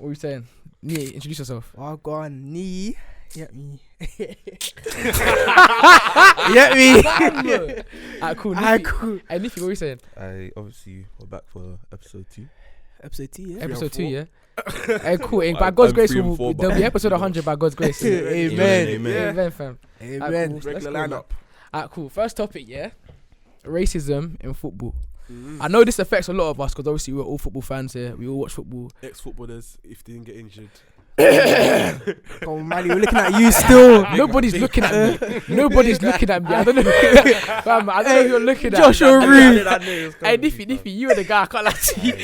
What are you saying? Nee, introduce yourself. Oh, go on, knee. Get me. Get me. Alright, cool. Alright, cool. Hey, Niffy, what are you saying? Obviously we're back for episode 2. Episode 2, yeah. Episode 2, yeah. Hey, cool. By God's grace, 3 and 4, there'll be episode 100 by God's grace. Amen. Amen, fam. Amen. Cool. Regular lineup. Alright, cool. First topic, yeah. Racism in football. I know this affects a lot of us because obviously we're all football fans here. We all watch football. Ex-footballers, if they didn't get injured. Come on, Mali, we're looking at you still. Nobody's looking at me. Nobody's looking at me. I don't know. Fam, I don't know who you're looking at. Joshua Reed. Hey, Niffy, you are the guy. I can't lie to you.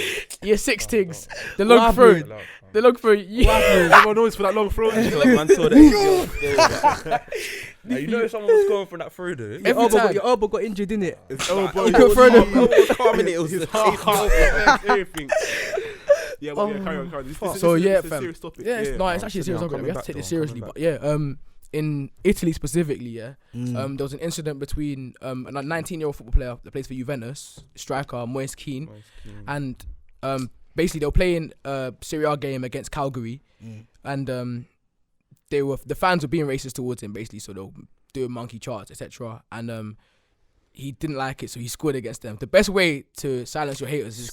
You're 6 things. The long throw. The long throw. Everyone knows for that long throw. Man saw that. You know someone was going for that throw though. Your elbow got injured, didn't it? His elbow. You couldn't throw them. It was His the heart, everything. Yeah, but carry on. This is a fam. serious topic. Yeah, it's actually a serious topic. We have to take this seriously. But yeah, in Italy specifically, yeah, there was an incident between a 19-year-old football player that plays for Juventus, striker Moise Kean, and basically they were playing a Serie A game against Calgary, and the fans were being racist towards him basically, so they were doing monkey charts, etc. And he didn't like it, so he scored against them. The best way to silence your haters is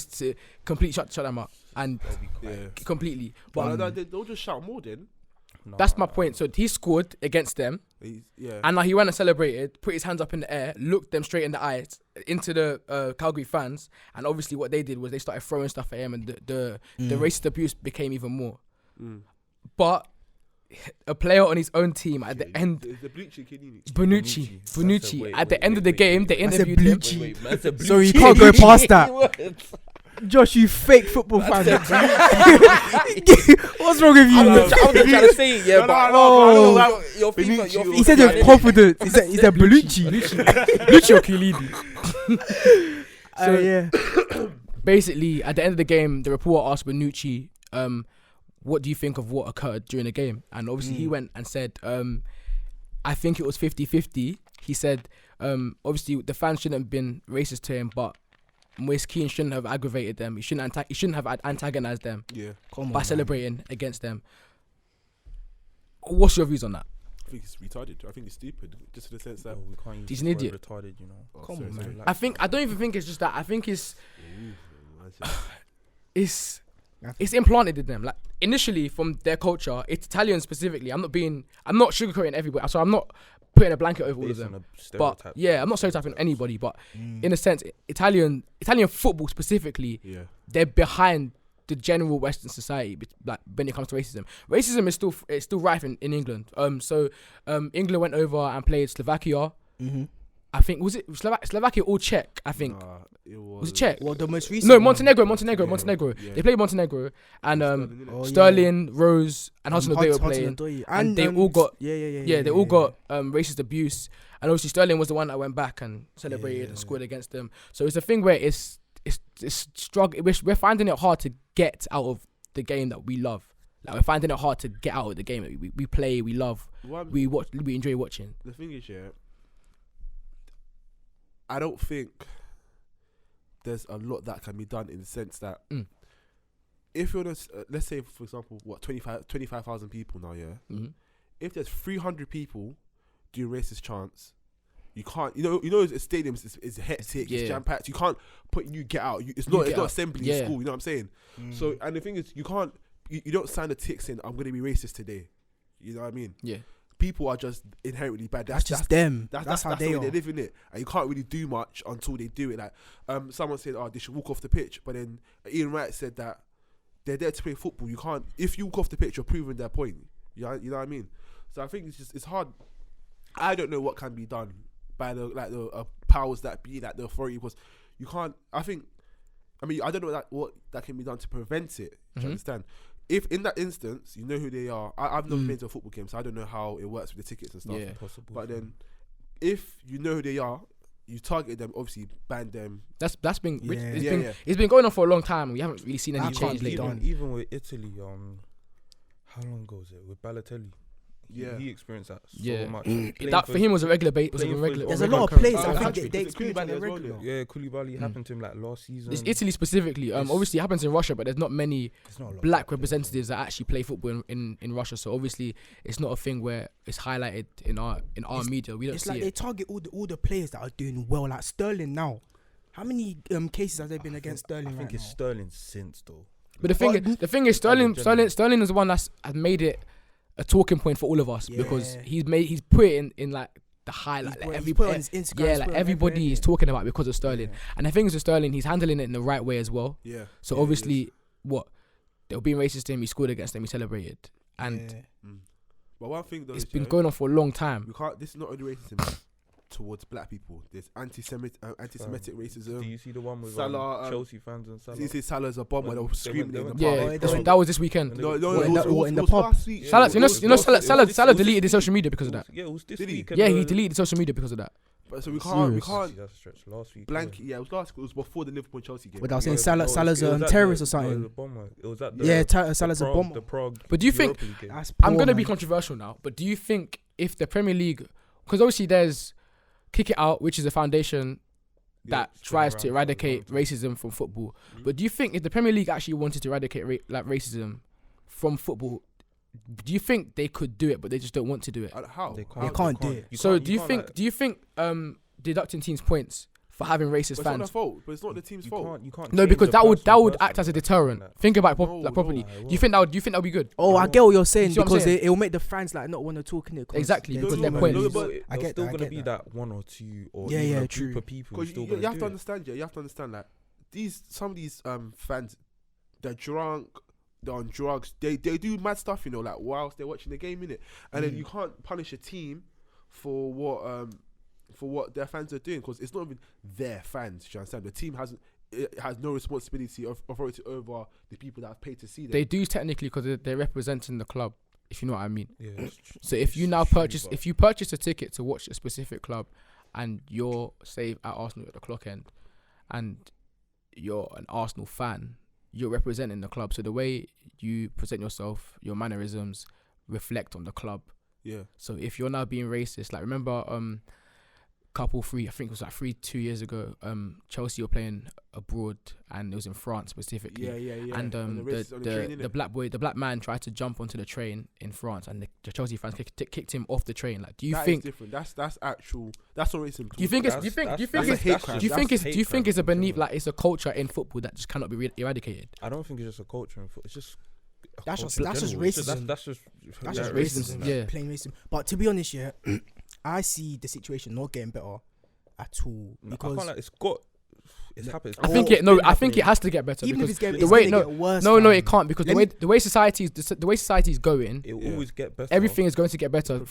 to completely shut them up and completely. But they'll just shout more then. That's my point. So he scored against them, and now he went and celebrated, put his hands up in the air, looked them straight in the eyes into the Calgary fans, and obviously what they did was they started throwing stuff at him, and the racist abuse became even more. But a player on his own team at the end, Bonucci. At the end of the game, they interviewed him. Sorry, you can't go past that. Josh, you fake football fan. What's wrong with you? I was trying to say it, yeah, but your FIFA. He said with confidence. He said Bonucci. Bonucci or Chiellini. So Yeah. basically, at the end of the game, the reporter asked Bonucci, what do you think of what occurred during the game? And obviously he went and said, I think it was 50-50. He said, obviously the fans shouldn't have been racist to him, but Moise Kean shouldn't have aggravated them. He shouldn't have antagonized them by celebrating against them. What's your views on that? I think it's retarded. I think it's stupid. Just in the sense that we can't use he's an idiot. Retarded, you know. Come on, man. I don't even think it's just that. I think it's implanted in them. Like initially from their culture, it's Italian specifically. I'm not sugarcoating everybody. So I'm not putting a blanket over all of them. But yeah, I'm not stereotyping anybody. But in a sense, Italian football specifically, they're behind the general Western society. Like when it comes to racism, is still rife in England. So England went over and played Slovakia. I think was it Slovakia or Czech? I think was it Czech? Well, the most recent. No, Montenegro. Yeah. They played Montenegro, and Sterling, Rose, and Hudson-Odoi were playing, and they all got they all got racist abuse, and obviously Sterling was the one that went back and celebrated and scored against them. So it's a thing where it's struggle. We're finding it hard to get out of the game that we love. Like we're finding it hard to get out of the game that we play, we love, we watch, we enjoy watching. The thing is, I don't think there's a lot that can be done in the sense that if you're let's say for example 25,000 people now, if there's 300 people doing racist chants, you can't, you know a stadium is hectic, it's jam packed, you can't get out. It's not assembly in school, you know what I'm saying? So, and the thing is, you don't sign a tick saying I'm gonna be racist today, you know what I mean? People are just inherently bad. That's just them. That's how the they way are. they live in it, and you can't really do much until they do it. Like someone said, they should walk off the pitch, but then Ian Wright said that they're there to play football. You can't, if you walk off the pitch, you're proving their point. You know what I mean? So I think it's hard. I don't know what can be done by the powers that be, like the authority, because you can't. I don't know what that can be done to prevent it. Do you understand? If in that instance, you know who they are. I've never been to a football game, so I don't know how it works with the tickets and stuff. Possible. But then, if you know who they are, you target them, obviously ban them. That's been it's been going on for a long time. We haven't really seen any change lately. Even with Italy, how long ago was it with Balotelli? He experienced that so much. That for him was a regular bait. There's a lot of players I think they experience it regular. Yeah, Koulibaly happened to him like last season. It's Italy specifically. Obviously, it happens in Russia, but there's not many black representatives that actually play football in Russia. So obviously, it's not a thing where it's highlighted in our media. We don't it's see like it. they target all the players that are doing well, like Sterling now. How many cases has there been against Sterling? I think it's Sterling since though. But the thing is, Sterling is the one that's has made it a talking point for all of us because he's put it in like the highlight. Everybody is talking about it because of Sterling. And the thing is with Sterling, he's handling it in the right way as well. Yeah. So obviously, they were being racist to him. He scored against them. He celebrated, and but one thing though, it's been going on for a long time. We can't. This is not only racism towards black people. There's anti-Semitic racism. Do you see the one with Salah, Chelsea fans and Salah? You see Salah's a bomber. They were screaming in the park. That was this weekend. No, in the pub. Salah deleted his social media because of that. Yeah, it was this weekend. Yeah, he deleted his social media because of that. But so we can't last week. blanket. Yeah, it was last. It was before the Liverpool Chelsea game. But I was saying Salah's a terrorist or something. It was at Salah's a bomber. The Prague. But do you think? I'm going to be controversial now. But do you think if the Premier League, because obviously there's Kick It Out, which is a foundation that tries to eradicate racism from football. But do you think if the Premier League actually wanted to eradicate racism from football, do you think they could do it, but they just don't want to do it? How? They can't do it. So do you think deducting teams points for having racist fans? It's not their fault, but it's not the team's fault. No, because that would act as a deterrent. Think about it properly. Do you think that would be good? Oh, I get what you're saying because it will make the fans like not want to talk in it. Exactly, because their point. I get still gonna be that one or two or a group of people. Because you have to understand. You have to understand that some of these fans, they're drunk. They're on drugs. They do mad stuff, like whilst they're watching the game, innit? And then you can't punish a team for what their fans are doing because it's not even their fans. Do you understand? The team has no responsibility of authority over the people that have paid to see them. They do technically because they're representing the club, if you know what I mean. Yeah. So if you purchase a ticket to watch a specific club, and you're say at Arsenal at the clock end, and you're an Arsenal fan, you're representing the club. So the way you present yourself, your mannerisms reflect on the club. Yeah. So if you're now being racist, like remember couple 3, I think it was like 2 years ago, Chelsea were playing abroad and it was in France specifically. Yeah. And the black man tried to jump onto the train in France and the Chelsea fans kicked him off the train. Like, do you think is different? That's actual. That's not racism. Do you think it's a beneath, like it's a culture in football that just cannot be eradicated? I don't think it's just a culture in football. It's just that's just racism. That's just racism. Yeah, plain racism. But to be honest, I see the situation not getting better at all because I feel like it's happened. I think it has to get better. Even if it's getting worse. No, it can't because the way society is going, it will always get better. Everything is going to get better.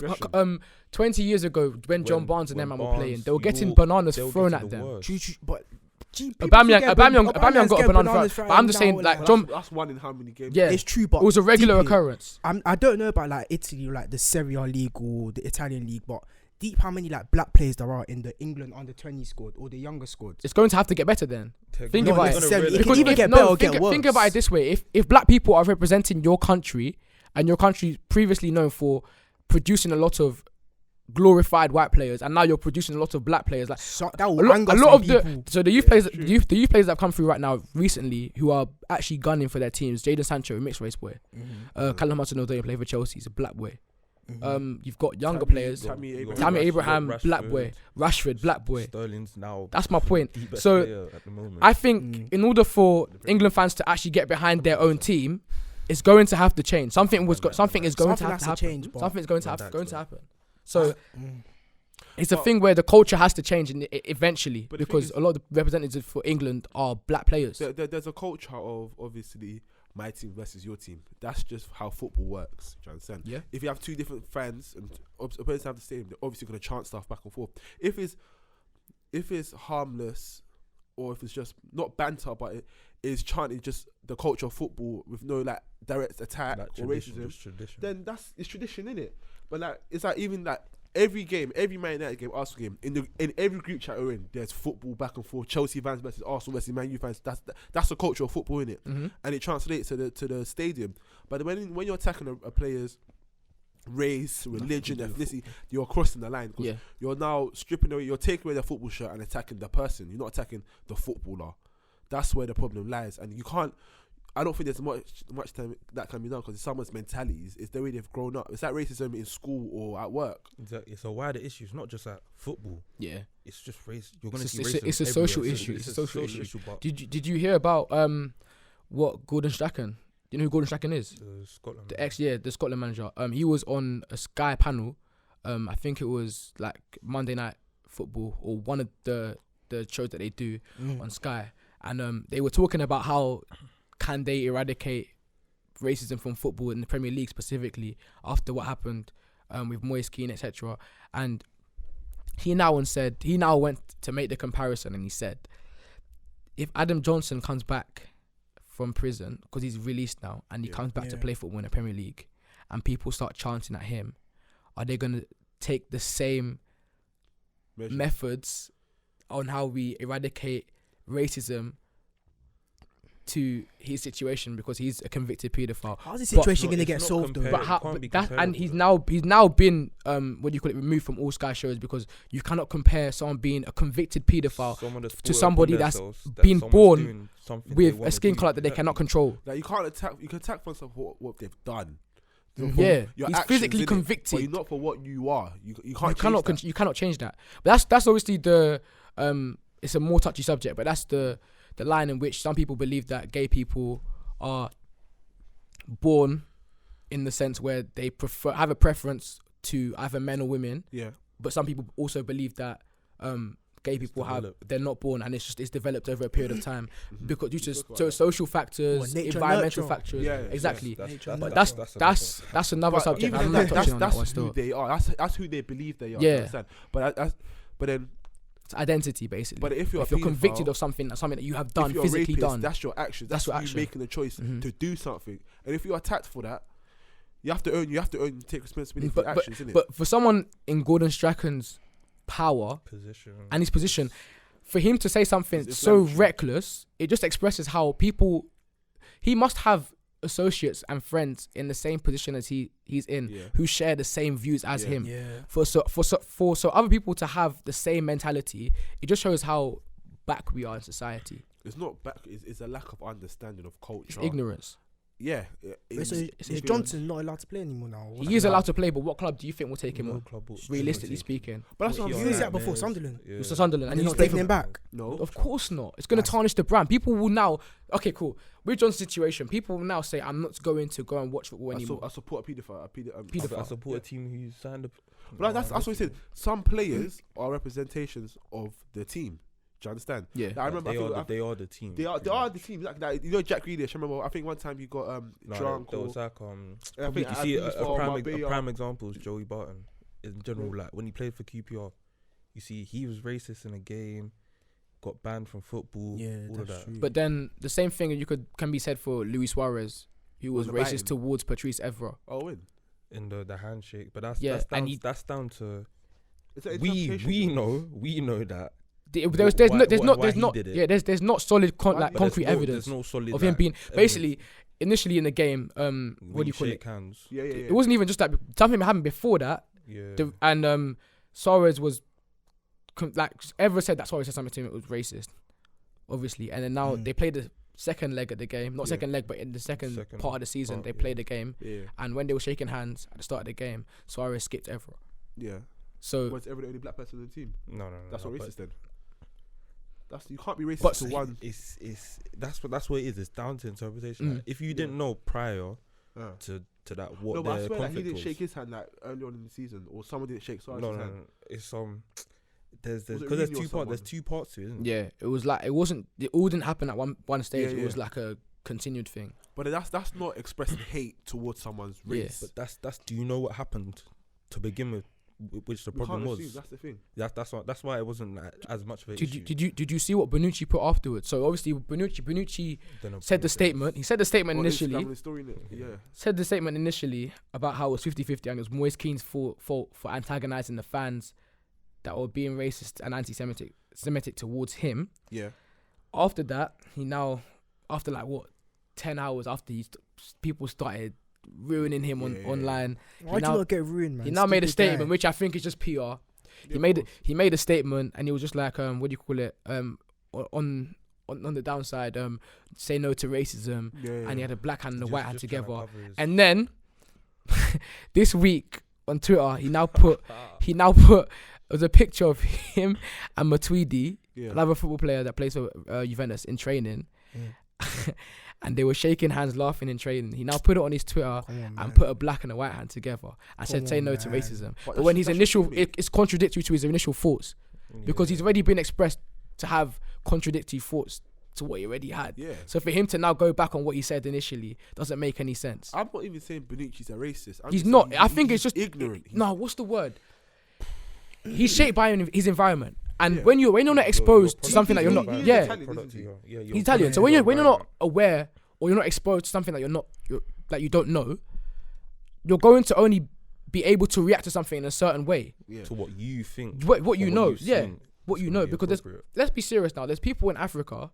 20 years ago, when John Barnes and them were playing, they were getting bananas thrown at them. But Aubameyang got a banana thrown. But I'm just saying, like John. That's one in how many games? Yeah, it's true. But it was a regular occurrence. I don't know about like Italy, like the Serie A league or the Italian league, but deep how many like black players there are in the England under 20 squad or the younger squads. It's going to have to get better then. Think about it. It can either get better or get worse. Think about it this way: if black people are representing your country, and your country previously known for producing a lot of glorified white players, and now you're producing a lot of black players, like that will anger some people. The youth players, the youth players that have come through right now recently, who are actually gunning for their teams. Jadon Sancho, a mixed race boy. Callum Hudson-Odoi play for Chelsea, he's a black boy. You've got younger players. Tammy Abraham, black boy. Rashford, black boy. Sterling's now. That's my point. So I think in order for England fans to actually get behind their own team, it's going to have to change. Something is going to have to happen. Something's going to happen. So it's a thing where the culture has to change eventually, because a lot of the representatives for England are black players. There's a culture of obviously my team versus your team. That's just how football works. Do you understand? Yeah. If you have two different fans and opponents have the same, they're obviously going to chant stuff back and forth. If it's harmless, or if it's just not banter, but it is chanting just the culture of football with no like direct attack or racism, then it's tradition, innit? But like it's like even like every game, every Man United game, Arsenal game, in every group chat we're in, there's football back and forth. Chelsea fans versus Arsenal versus Man U fans. That's the culture of football, innit? And it translates to the stadium. But when you're attacking a player's race, religion, ethnicity, you're crossing the line. Because you're now stripping away, you're taking away the football shirt and attacking the person. You're not attacking the footballer. That's where the problem lies. And you can't, I don't think there's much time that can be done because it's someone's mentality. It's the way they've grown up. It's like racism in school or at work. Exactly. It's a wider issue. It's not just at football. Yeah. It's just race. You're going to see racism. It's a social issue. It's a social issue. Did you hear about what Gordon Strachan? Do you know who Gordon Strachan is? Scotland. The Scotland manager. He was on a Sky panel. I think it was like Monday Night Football or one of the shows that they do on Sky, and they were talking about how can they eradicate racism from football in the Premier League specifically after what happened with Moise Kean, etc. And he now went to make the comparison, and he said, if Adam Johnson comes back from prison because he's released now and he comes back to play football in the Premier League and people start chanting at him, are they going to take the same methods on how we eradicate racism to his situation because he's a convicted paedophile? How's the situation going to get solved though? He's now been removed from all Sky shows because you cannot compare someone being a convicted paedophile to somebody that's been born with a skin colour that they cannot control. Like you can attack for what they've done. He's physically convicted, but you're not for what you are. You cannot change that. But that's obviously the it's a more touchy subject, but that's the line in which some people believe that gay people are born in the sense where they have a preference to either men or women. Yeah. But some people also believe that gay people they're not born and it's developed over a period of time because due to social factors, environmental factors. Yeah, exactly. But that's another subject. I'm not touching on that one still. Who they are. That's who they believe they are. Yeah. But then. It's identity, basically. But if you're convicted of something that you have done, physically done, that's your action. That's your action. Making a choice to do something. And if you're attacked for that, you have to own, take responsibility for your actions, innit? But for someone in Gordon Strachan's power and his position, for him to say something so reckless, it just expresses how he must have associates and friends in the same position as he's in who share the same views as him. For other people to have the same mentality, it just shows how back we are in society. It's not back, it's a lack of understanding of culture. It's ignorance. Yeah. Is Johnson not allowed to play anymore now? He is allowed to play, but what club do you think will take him on? Realistically speaking. But that's what he was at before, Sunderland. It was Sunderland. And he's not taking him back? No. Of course not. It's going to tarnish the brand. People will now... Okay, cool. With Johnson's situation, people will now say, I'm not going to go and watch football anymore. I support a paedophile. I support a team who signed a... But that's what he said. Some players are representations of the team. Do you understand? Yeah. Like, I remember they are the team. They are the team. Like you know, Jack Grealish. I remember. I think one time he got drunk. There was like I think you see a prime example is Joey Barton. In general, like when he played for QPR, you see he was racist in a game, got banned from football. Yeah, all of that. True. But then the same thing can be said for Luis Suarez, who was racist towards Patrice Evra. Oh, in the handshake. But that's down to we know that. There's not solid concrete evidence of him being basically initially in the game. What do you call it? Hands. Yeah. It wasn't even just that. Something happened before that. Yeah. And Suarez was Evra said that Suarez said something to him that was racist, obviously. And then now they played the second leg of the game, not second leg, but in the second part of the season they played the game. Yeah. And when they were shaking hands at the start of the game, Suarez skipped Evra. Yeah. So was Evra the only black person in the team? No. That's not racist then. You can't be racist to one. That's what it is. It's down to interpretation. Like, if you didn't know prior to that, what but I swear conflict he didn't was. shake his hand like early on in the season, or someone didn't shake Suarez's hand. No. It's there's two parts to it, isn't it? Yeah, it was like it all didn't happen at one stage. It was like a continued thing. But that's not expressing hate towards someone's race. But that's do you know what happened to begin with? Which the problem was. That's the thing. That's why it wasn't like as much of an issue. Did you see what Bonucci put afterwards? So obviously Bonucci said the statement. He said the statement initially. Said the statement initially about how it was 50-50 and it was Moise Kean's fault for antagonizing the fans that were being racist and anti-Semitic towards him. Yeah. After that, after 10 hours after people started ruining him online. Why do you not get ruined, man? He now made a Stupid statement, guy. which I think is just PR. He made a statement, and he was just like, what do you call it? On the downside, say no to racism, and he had a black hand and a white hand together. And then this week on Twitter, he now put there's a picture of him and Matuidi, another football player that plays for Juventus, in training. And they were shaking hands, laughing in training. He now put it on his Twitter and put a black and a white hand together and said, say no to racism. But when his initial, it's contradictory to his initial thoughts, because he's already been expressed to have contradictory thoughts to what he already had. Yeah. So for him to now go back on what he said initially doesn't make any sense. I'm not even saying Bonucci's a racist. He's not. I think it's just ignorant. No, what's the word? He's shaped by his environment. And when you're not exposed to something that you're not, he's Italian. So when you're not aware or you're not exposed to something that that you don't know, you're going to only be able to react to something in a certain way. Yeah. To what you think. What you know, what you know. Because let's be serious now. There's people in Africa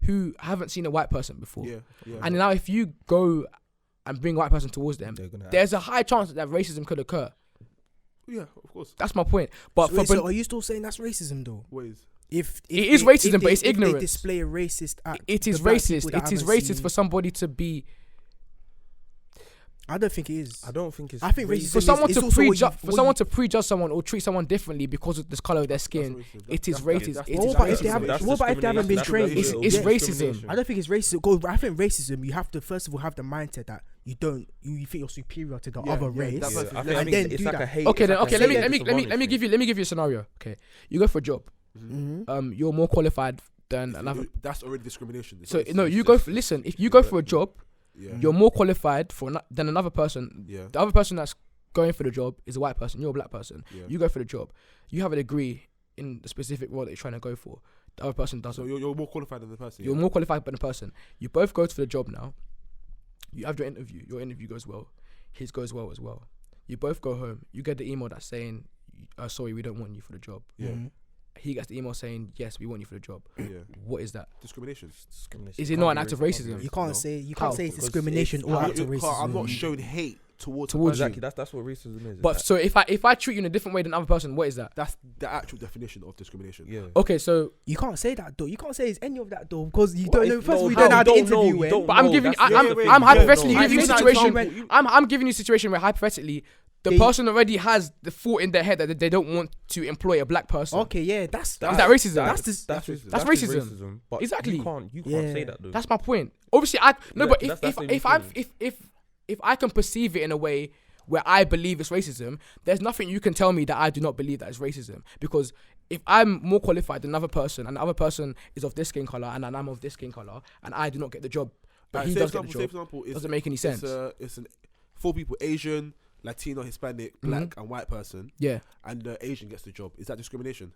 who haven't seen a white person before. And now if you go and bring a white person towards them, there's a high chance that racism could occur. Yeah, of course. That's my point. But so are you still saying that's racism though? What is? If it is racism, but it's ignorance. If they display a racist act, it is racist. It is racist for somebody to be. I don't think it is. I don't think it's. I think racism for someone to prejudge someone or treat someone differently because of the color of their skin. It is racist. What about if they haven't been trained? It's racism. I don't think it's racism. I think racism, you have to first of all have the mindset that you think you're superior to the other race, and then do that. Okay, let me give you a scenario. Okay, you go for a job. You're more qualified than another. That's already discrimination. So no, you go. Listen, if you go for a job. You're more qualified than another person. The other person that's going for the job is a white person. You're a black person. You go for the job. You have a degree in the specific role that you're trying to go for. The other person doesn't. So you're more qualified than the person. You're more qualified than the person. You both go for the job now. You have your interview. Your interview goes well. His goes well as well. You both go home. You get the email that's saying, sorry, we don't want you for the job. He gets the email saying, yes, we want you for the job. What is that? Discrimination. Is it not an act of racism? You can't say it's discrimination or act of racism. I'm not showing hate towards exactly. That's what racism is. But so if I treat you in a different way than another person, what is that? That's the actual definition of discrimination. Yeah. Okay, so you can't say that though. You can't say it's any of that though because you don't know. First of all, you don't know how the interview went. But I'm giving. I'm hypothetically giving you a situation. I'm giving you a situation where hypothetically. The person already has the thought in their head that they don't want to employ a black person. Okay, yeah, that's is that racism? That's racism. But exactly. You can't say that though. That's my point. Obviously, if I can perceive it in a way where I believe it's racism, there's nothing you can tell me that I do not believe that is racism. Because if I'm more qualified than another person, and the other person is of this skin color, and I'm of this skin color, and I do not get the job, but he does get the job, doesn't make any sense. It's 4 people: Asian, Latino, Hispanic, black, and white person. Yeah. And the Asian gets the job. Is that discrimination?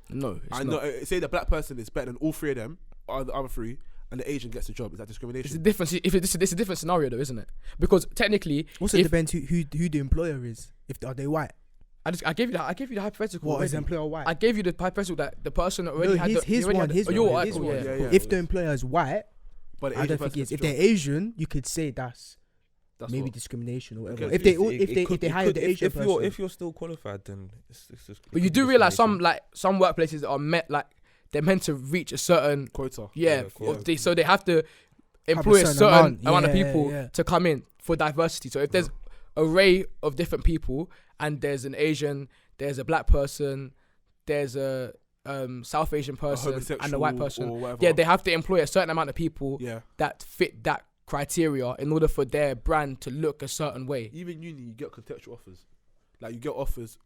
No, it's not. Say the black person is better than all 3 of them, or the other 3, and the Asian gets the job. Is that discrimination? It's a different. It's a different scenario, though, isn't it? Because technically, also depends who the employer is. Are they white? I gave you the hypothetical. What is the employer white? I gave you the hypothetical that the person already had his one. If the employer is white, but I don't think it's. If they're Asian, you could say that's maybe discrimination or whatever. If they hire the Asian person, if you're still qualified, then it's just. But you do realize some workplaces are they're meant to reach a certain quota. Yeah, so they have to employ a certain amount of people to come in for diversity. So if there's an array of different people and there's an Asian, there's a black person, there's a South Asian person and a white person, they have to employ a certain amount of people that fit that criteria in order for their brand to look a certain way. Even uni, you get contextual offers. Like you get offers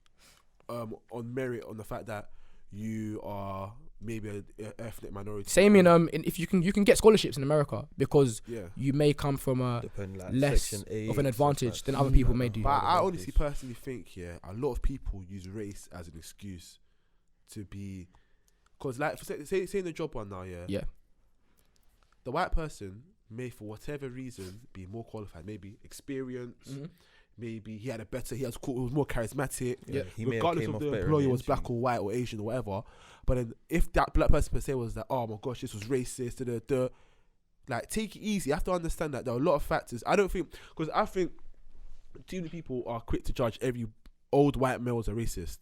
on merit, on the fact that you are maybe an ethnic minority. Same in if you can get scholarships in America because you may come from a less of an advantage than other people may do. But I honestly personally think a lot of people use race as an excuse to be, because like say in the job one now, the white person may for whatever reason be more qualified, maybe experience, maybe he was more charismatic, regardless of the employer was black or white or Asian or whatever. But then if that black person per se was like, oh my gosh, this was racist, Like, take it easy. You have to understand that there are a lot of factors. I think too many people are quick to judge every old white male as a racist.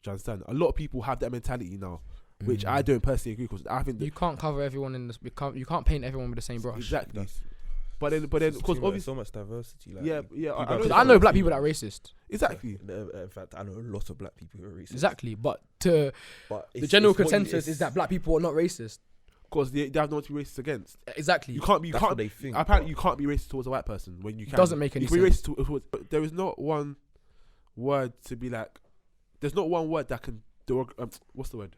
Do you understand? A lot of people have that mentality now, which I don't personally agree, because I think you can't cover everyone in this. You can't paint everyone with the same brush. Exactly. But then, because obviously so much diversity. Like, yeah. I know black people that are racist. Exactly. In fact, I know a lot of black people who are racist. Exactly, but the general consensus is that black people are not racist. Because they have no one to be racist against. Exactly. You can't be. That's what they think. Apparently, you can't be racist towards a white person when you can. Doesn't make any sense. You can be racist towards. There is not one word to be like. There's not one word that can. What's the word?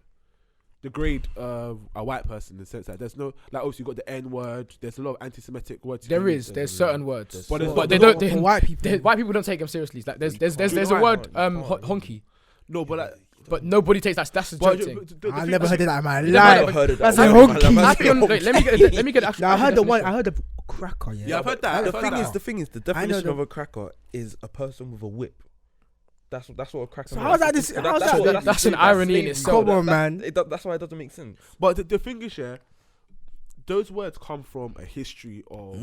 Degrade a white person in the sense that there's no, like, obviously you got the N word. There's a lot of anti-Semitic words. There's certain words, but they don't. White people. White people don't take them seriously. Like there's a word honky. No, but like. But nobody takes that. That's the joke thing. I never heard of that in my life. That's a honky. Let me get the actual. I heard the one. I heard the cracker. Yeah, I've heard that. The thing is, the definition of a cracker is a person with a whip. That's what a cracker. So how's that? That's an irony in itself. Come on, man. That's why it doesn't make sense. But the thing is, those words come from a history of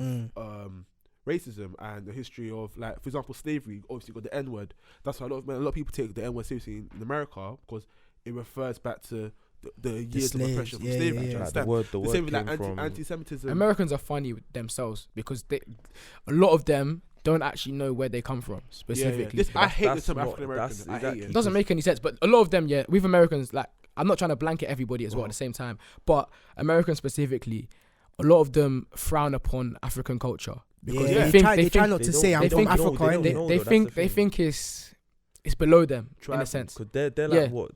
racism and the history of, like, for example, slavery. Obviously, got the N word. That's why a lot of people take the N word seriously in America, because it refers back to the years of oppression from slavery. Like the same with like anti-Semitism. Americans are funny with themselves because a lot of them don't actually know where they come from specifically. I hate the term African American. It doesn't make any sense. But a lot of them, with Americans, like, I'm not trying to blanket everybody as well at the same time, but Americans specifically, a lot of them frown upon African culture because they try not to say I'm from Africa. They think it's below them in a sense. Because they're like what,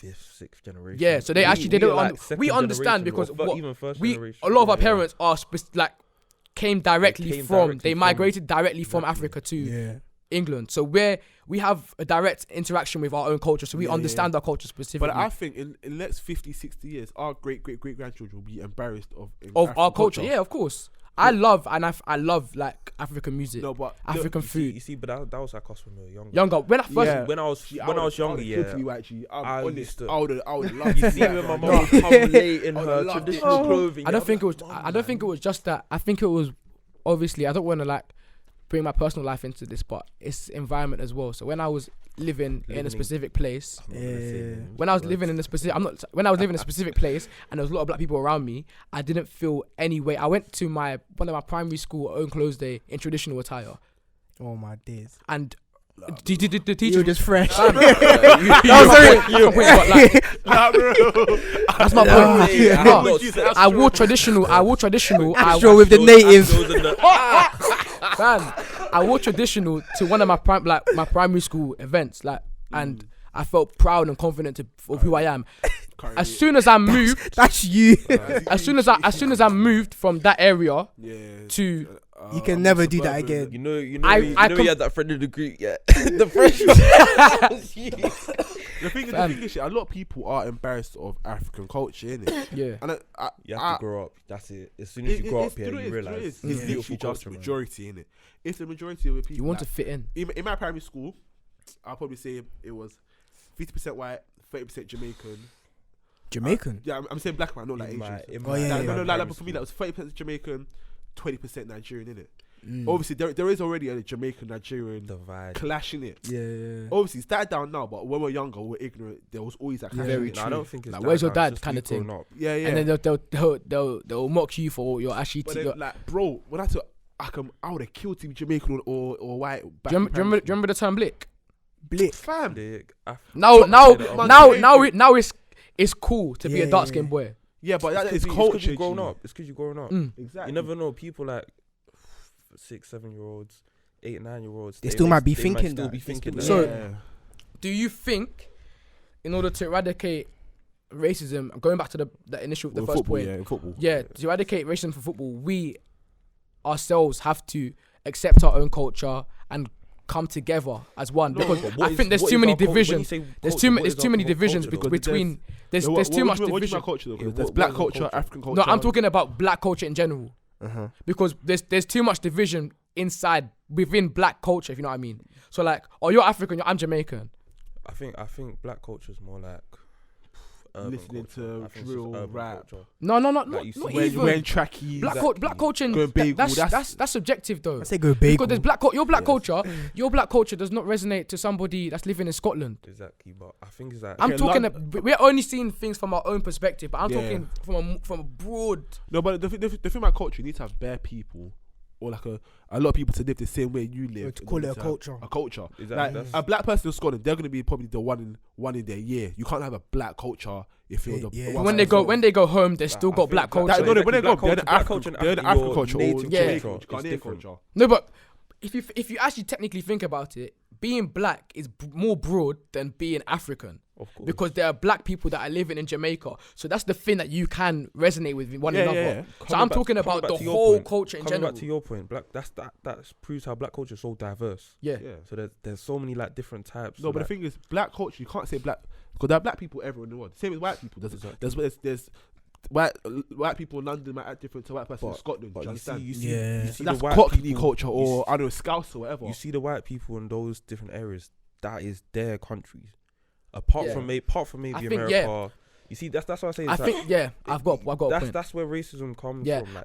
5th, 6th generation. Yeah, so they don't. We understand because a lot of our parents are came directly from. They migrated directly from Africa to England. So we have a direct interaction with our own culture, so we understand our culture specifically. But I think in the next 50, 60 years, our great grandchildren will be embarrassed of our culture. Yeah, of course. I love like African music, African food. You see, but that was like us when we were younger. When I was younger, I would love. You see, when my mum would come late in her traditional clothing. I don't think it was just that. I think it was, obviously, I don't want to like bring my personal life into this, but it's environment as well. So when I was living in a specific place, when I was living in a specific place and there was a lot of black people around me, I didn't feel any way. I went to one of my primary school own clothes day in traditional attire. Oh my days! And the teacher, you were just fresh. That's my point. I wore traditional. Astro with the natives. Man, I wore traditional to one of my primary school events, and I felt proud and confident of who I am. As soon as I moved, that's you. As soon as I moved from that area to. You can never do that again. You know, you had that friend in the group, the friend. The thing is, a lot of people are embarrassed of African culture, innit? Yeah. And you have to grow up. That's it. As soon as you grow up here, you realise it's literally just majority, innit? If the majority of the people, you want to fit in. In my primary school, I'll probably say it was 50% white, 30% Jamaican. Jamaican? Yeah, I'm saying black man, not like Asian. But for me, that was 30% Jamaican, 20% Nigerian, innit? Obviously, there is already a Jamaican-Nigerian divide, clash in it. Yeah. Obviously, it's died down now, but when we were younger, we were ignorant. There was always that kind of thing. I don't think it's like, where's your dad kind of thing. Yeah. And then they'll mock you for your actually. But then, like, bro, when I would have killed to be Jamaican or white. Do you remember the term blick? Blick, fam. Now it's cool to be a dark skinned boy. Yeah, but that is culture. It's because you're growing up. Exactly. You never know. People like 6, 7-year-olds, 8, 9-year-olds. They still might be thinking that. So, do you think, in order to eradicate racism, going back to the first football, point, in football. To eradicate racism for football, we ourselves have to accept our own culture and come together as one, because I think there's too many divisions. There's too many divisions between. There's too much division. What do you mean culture though? There's black culture, African culture. No, I'm talking about black culture in general. Because there's too much division within black culture, if you know what I mean. So like, you're African, I'm Jamaican. I think black culture is more like listening to drill rap. No, not even wearing trackies. Black culture. That's subjective though. I say go bagel. Because there's your black culture does not resonate to somebody that's living in Scotland. Exactly, but I think it's that. I'm talking. We're only seeing things from our own perspective, but I'm talking from a broad. No, but the thing about culture, you need to have bare people. Or like a lot of people to live the same way you live. To call it a culture. A culture. Exactly. Like a black person in Scotland, they're going to be probably the one in their year. You can't have a black culture if you're the when they go home, they still got black culture. When they go, they're the African culture or Ghanaian culture. No, but if you actually technically think about it, being black is more broad than being African. Of course. Because there are black people that are living in Jamaica. So that's the thing that you can resonate with one another. Yeah. So I'm talking about the whole culture in general. Coming back to your point, black that proves how black culture is so diverse. Yeah. So there's so many like different types. No, but the thing is, black culture, you can't say black because there are black people everywhere in the world. Same as white people. There's white people in London might act different to white person in Scotland. Do you understand? You see that's the white Cockney culture or I don't know, Scouse or whatever. You see the white people in those different areas. That is their countries. Apart from maybe America, you see that's what I say. I think I've got a point. That's where racism comes from. Like,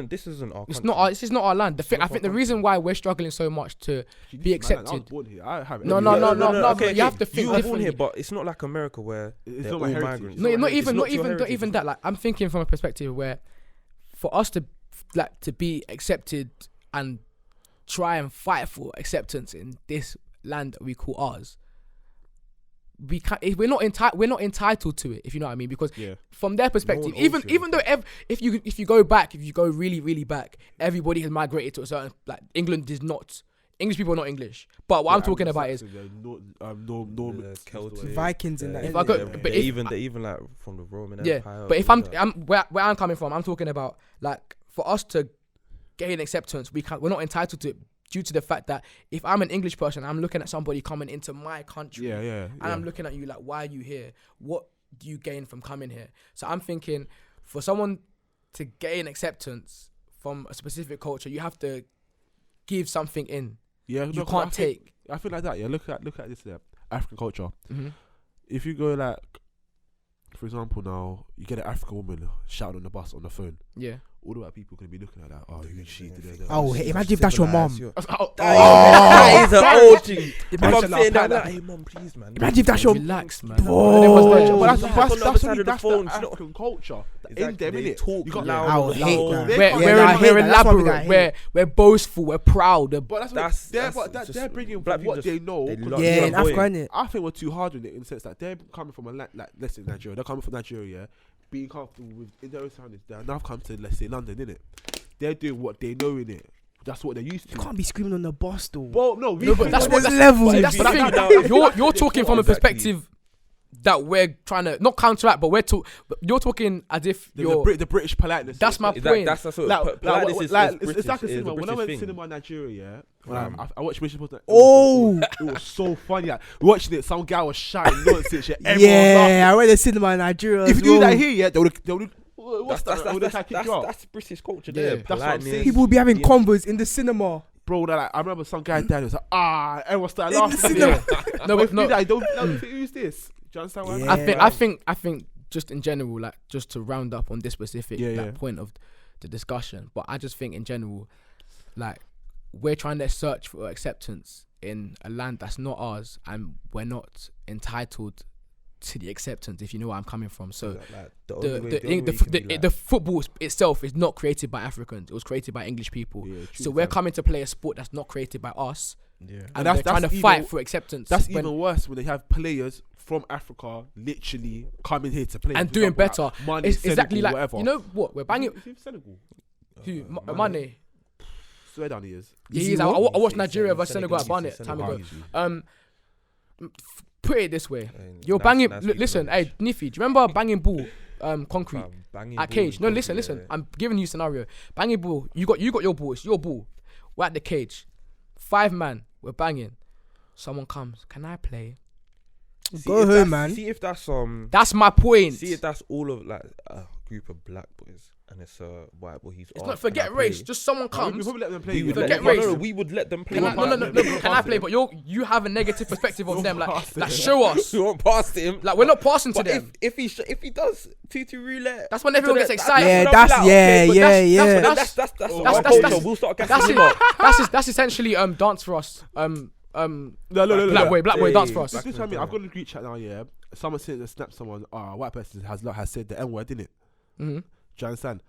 this isn't our country. This is not our land. I think the reason why we're struggling so much to be accepted. I was born here. I have no. Okay, you have to think. You were born here, but it's not like America where they're all migrants. No, not even that. Like I'm thinking from a perspective where, for us to be accepted and try and fight for acceptance in this land that we call ours. We're not entitled to it, if you know what I mean, because from their perspective, even though if you go really really back, everybody has migrated to a certain, like England is not. English people are not English, but what I'm talking about is Celtic, Vikings in that. Even like from the Roman Empire. But if I'm where I'm coming from, I'm talking about like for us to gain acceptance, we're not entitled to it. Due to the fact that if I'm an English person, I'm looking at somebody coming into my country, and I'm looking at you like, why are you here? What do you gain from coming here? So I'm thinking, for someone to gain acceptance from a specific culture, you have to give something in. Yeah, you can't take. I feel like that. Yeah, look at this African culture. Mm-hmm. If you go like, for example, now you get an African woman shouting on the bus on the phone. Yeah. All the white people can be looking at that. Oh, who's she? Oh, imagine if that's your mom. That is an old thing. If I'm saying that, hey mom, please, man. Imagine if that's your. Relax, man. But that's the African culture. In them, innit? Talk loud. I would hate that. We're elaborate. We're boastful. We're proud. But they're bringing what they know. Yeah, in Africa, I think we're too hard on it in the sense that they're coming from a land like, let's say Nigeria. They're coming from Nigeria, yeah. Being comfortable in their own surroundings. They're now come to, let's say, London, innit? They're doing what they know, innit? That's what they're used to. You can't be screaming on the bus, though. Well, no, but that's levels. That's the thing. You're talking from a perspective that we're trying to not counteract, but you're talking as if you're the British politeness. That's my point. That's politeness is it's like a cinema. When I went to cinema in Nigeria, I watched Mission Impossible. It was so funny. Like, watching it, some guy was shouting nonsense. I went to cinema in Nigeria. If you do that here, they would. That's British culture. There, that's what I'm saying. People will be having combos in the cinema. Bro, like, I remember some guy died. It was like, everyone started laughing. No, but no. Don't who's this? Do you understand what I think just in general, like just to round up on this specific point of the discussion, but I just think in general, like we're trying to search for acceptance in a land that's not ours, and we're not entitled to the acceptance, if you know where I'm coming from. So the football itself is not created by Africans; it was created by English people. So we're coming to play a sport that's not created by us, and they're trying to fight for acceptance. That's even worse when they have players from Africa literally coming here to play and doing better. Like it's exactly like whatever. You know what we're banging. Who's Senegal? Who? Mane. Swear down he is. I watched Nigeria versus Senegal at Barnet time ago. Put it this way, you're banging. Listen, hey Nifi, do you remember banging ball, concrete at cage? No, listen. I'm giving you a scenario. Banging ball. You got your ball. It's your ball. We're at the cage. 5 man. We're banging. Someone comes. Can I play? Go home, man. See if that's That's my point. See if that's all of like a group of black boys. and it's white boy. It's not forget race. Just someone comes. We probably let them play. Forget race. We would let them play. No. Can I play? But you have a negative perspective of them. Like show us. We won't pass to him. Like we're not passing to them. If he does tutu roulette, that's when everyone gets excited. Yeah, that's We'll start gassing him up. That's essentially dance for us. No. Black boy dance for us. This time, I've got a Greek chat now. Yeah, someone said to snap someone. A white person has said the N word, didn't it? Mm-hmm. Do you understand?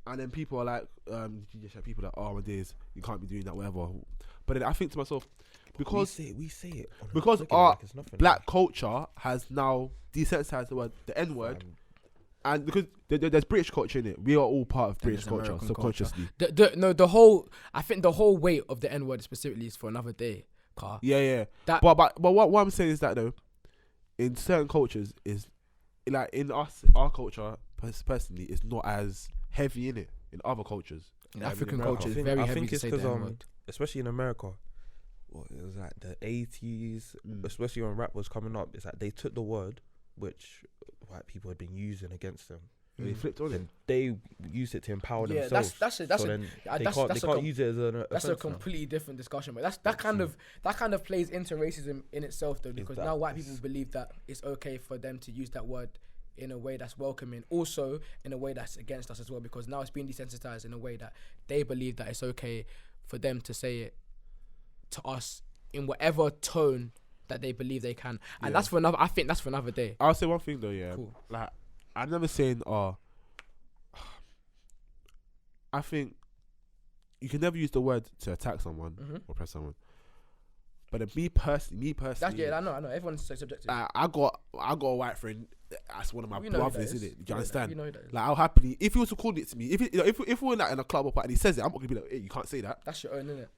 And then people are like, you just have people like, oh my days, you can't be doing that, whatever. But then I think to myself, because we say it because our black culture has now desensitized the word, the N word, and because there's British culture in it, we are all part of British culture subconsciously. The whole weight of the N word specifically is for another day. Car. Yeah. But what I'm saying is that though, in certain cultures is like in our culture personally, it's not as heavy in it. In other cultures, in African culture, it's very heavy to say the N word. Especially in America. Well, it was like the 80s, especially when rap was coming up. It's like they took the word which white people had been using against them. They flipped on it. They used it to empower themselves. They can't use it as an. That's a completely different discussion, but that kind of plays into racism in itself, though, because now white people believe that it's okay for them to use that word in a way that's welcoming, also in a way that's against us as well, because now it's being desensitized in a way that they believe that it's okay for them to say it to us in whatever tone that they believe they can, and that's for another. I think that's for another day. I'll say one thing though, cool. Like I'm never saying, I think you can never use the word to attack someone or press someone. But me personally, I know. Everyone's so subjective. I got a white friend. That's one of my brothers, isn't it? Do you understand? You know that. Like I'll happily, if he was to call it to me, if we're like in a club or party and he says it, I'm not gonna be like, hey, you can't say that. That's your own, isn't it?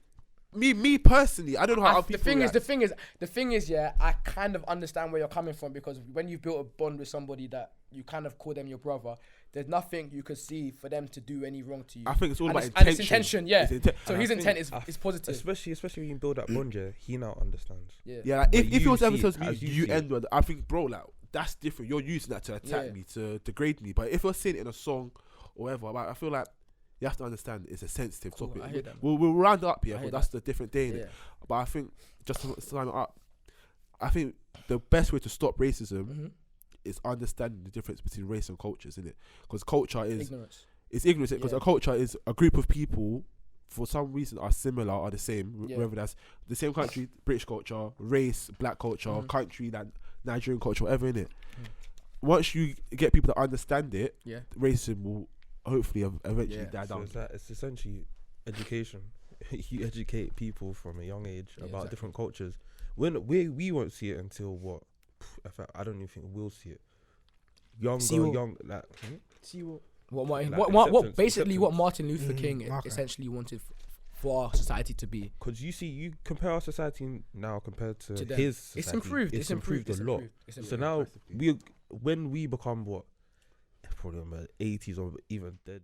Me personally, I don't know how the thing is, yeah, I kind of understand where you're coming from, because when you've built a bond with somebody that you kind of call them your brother, there's nothing you could see for them to do any wrong to you. I think it's all about intention. And it's intention, yeah. So his intent is positive. Especially when you build that bond, he now understands. Yeah. Like if he was ever tells me you N-word, I think, bro, like that's different. You're using that to attack me, to degrade me. But if you're saying it in a song or whatever, like, I feel like you have to understand it's a sensitive topic. I hear that. We'll round it up here, but that's the different day, innit? Yeah. But I think, just to sum it up, I think the best way to stop racism is understanding the difference between race and cultures, innit? Because culture is ignorance. It's ignorance, because a culture is a group of people for some reason are similar, are the same, whether that's the same country, British culture, race, black culture, country, like Nigerian culture, whatever, innit? Once you get people to understand it, racism will hopefully eventually die down. So it's essentially education. You educate people from a young age about different cultures. We won't see it until what? In fact, I don't even think we'll see it. What Martin Luther King essentially wanted for our society to be. Because you compare our society now compared to his society. It's improved a lot. So now when we become what? Probably in the 80s or even dead.